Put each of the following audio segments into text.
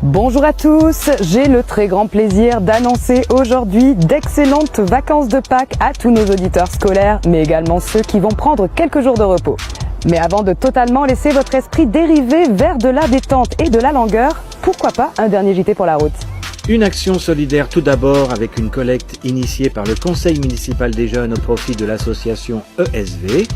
Bonjour à tous, j'ai le très grand plaisir d'annoncer aujourd'hui d'excellentes vacances de Pâques à tous nos auditeurs scolaires, mais également ceux qui vont prendre quelques jours de repos. Mais avant de totalement laisser votre esprit dériver vers de la détente et de la langueur, pourquoi pas un dernier JT pour la route? Une action solidaire tout d'abord avec une collecte initiée par le Conseil municipal des jeunes au profit de l'association ESV.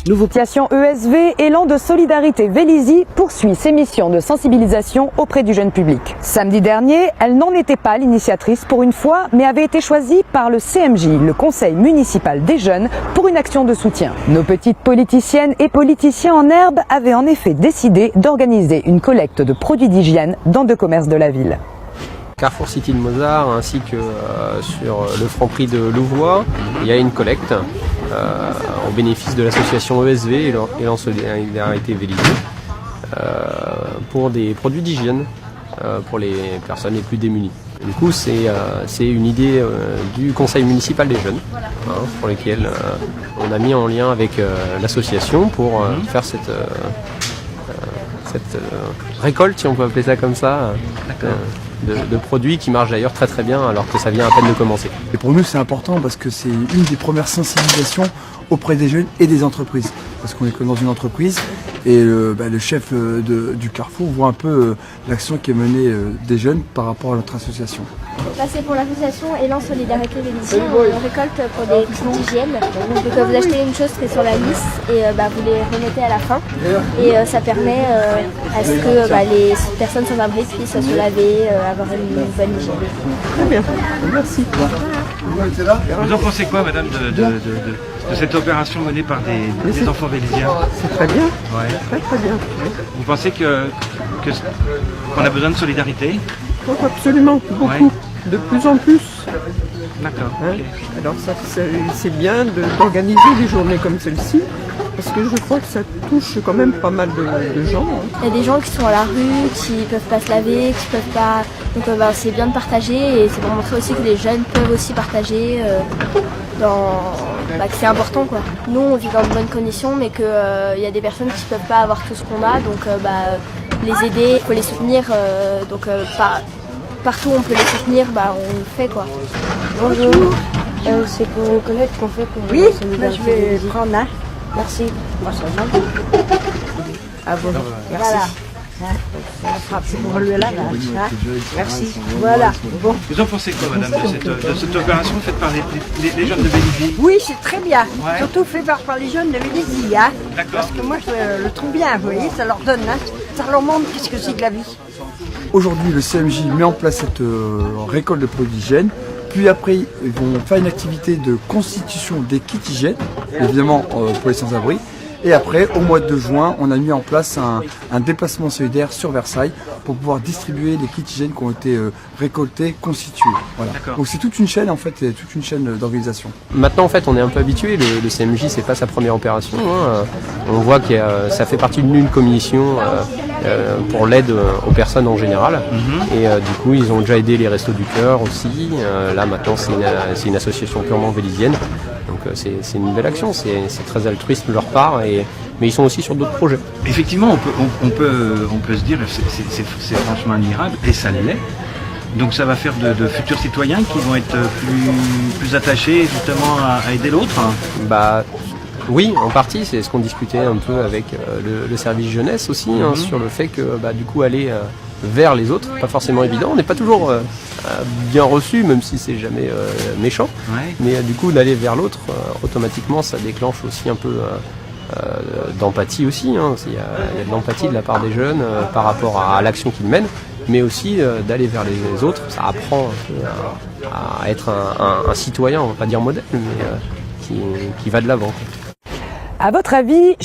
L'association ESV, Élan de Solidarité Vélizy, poursuit ses missions de sensibilisation auprès du jeune public. Samedi dernier, elle n'en était pas l'initiatrice pour une fois, mais avait été choisie par le CMJ, le Conseil municipal des jeunes, pour une action de soutien. Nos petites politiciennes et politiciens en herbe avaient en effet décidé d'organiser une collecte de produits d'hygiène dans 2 commerces de la ville. Carrefour City de Mozart ainsi que sur le Franprix de Louvois, il y a une collecte au bénéfice de l'association ESV, Élan Solidarité Vélizy, pour des produits d'hygiène pour les personnes les plus démunies. Du coup, c'est une idée du conseil municipal des jeunes, pour lequel on a mis en lien avec l'association pour faire cette récolte, si on peut appeler ça comme ça, de produits qui marchent d'ailleurs très très bien alors que ça vient à peine de commencer. Et pour nous c'est important parce que c'est une des premières sensibilisations auprès des jeunes et des entreprises. Parce qu'on est comme dans une entreprise et le chef du Carrefour voit un peu l'action qui est menée des jeunes par rapport à notre association. Là c'est pour l'association Élan Solidarité Vélizy, on récolte pour des kits d'hygiène. Donc vous achetez une chose qui est sur la liste et vous les remettez à la fin. Et ça permet à ce que les personnes sans abri puissent se laver, avoir une bonne hygiène. Très bien, merci. Vous en pensez quoi, madame, de cette opération menée par des enfants vélysiens? C'est très bien, Ouais. très bien. Vous pensez qu'on a besoin de solidarité? Donc absolument, beaucoup, Ouais. de plus en plus. D'accord. Hein. Ok. Alors c'est bien d'organiser des journées comme celle-ci, parce que je crois que ça touche quand même pas mal de gens. Hein. Il y a des gens qui sont à la rue, qui peuvent pas se laver, qui peuvent pas. Donc c'est bien de partager et c'est pour montrer aussi que les jeunes peuvent aussi partager. Que c'est important quoi. Nous on vit dans de bonnes conditions mais qu'il y a des personnes qui peuvent pas avoir tout ce qu'on a donc les aider, il faut les soutenir partout où on peut les soutenir on le fait quoi. Bonjour, c'est pour une collecte qu'on fait pour Oui, je vais prendre un. Merci. Ah bon, merci. Voilà. C'est pour lui là. Merci. Voilà. Bon. Vous en pensez quoi, madame, de cette opération faite par les jeunes de Vélizy? Oui, c'est très bien. Ouais. Surtout fait par les jeunes de Vélizy. Hein. D'accord. Parce que moi, je le trouve bien, vous voyez, ça leur donne. Hein. Ça leur montre qu'est-ce que c'est que la vie. Aujourd'hui le CMJ met en place cette récolte de produits d'hygiène. Puis après ils vont faire une activité de constitution des kits hygiène, évidemment pour les sans-abri. Et après, au mois de juin, on a mis en place un déplacement solidaire sur Versailles pour pouvoir distribuer les kits hygiène qui ont été récoltés, constitués. Voilà. Donc c'est toute une chaîne en fait, toute une chaîne d'organisation. Maintenant en fait on est un peu habitué, le CMJ c'est pas sa première opération, on voit que ça fait partie d'une commission pour l'aide aux personnes en général et du coup ils ont déjà aidé les Restos du Cœur aussi, là maintenant c'est une association purement vélizienne. Donc c'est une belle action, c'est très altruiste de leur part, mais ils sont aussi sur d'autres projets. Effectivement, on peut se dire c'est franchement admirable, et ça l'est. Donc ça va faire de futurs citoyens qui vont être plus attachés justement à aider l'autre. Oui, en partie, c'est ce qu'on discutait un peu avec le service jeunesse aussi, sur le fait que du coup aller vers les autres, pas forcément évident, on n'est pas toujours bien reçu, même si c'est jamais méchant, mais du coup d'aller vers l'autre, automatiquement ça déclenche aussi un peu d'empathie aussi, il y a de l'empathie de la part des jeunes par rapport à l'action qu'ils mènent, mais aussi d'aller vers les autres, ça apprend un peu à être un citoyen, on va pas dire modèle, mais qui va de l'avant. À votre avis,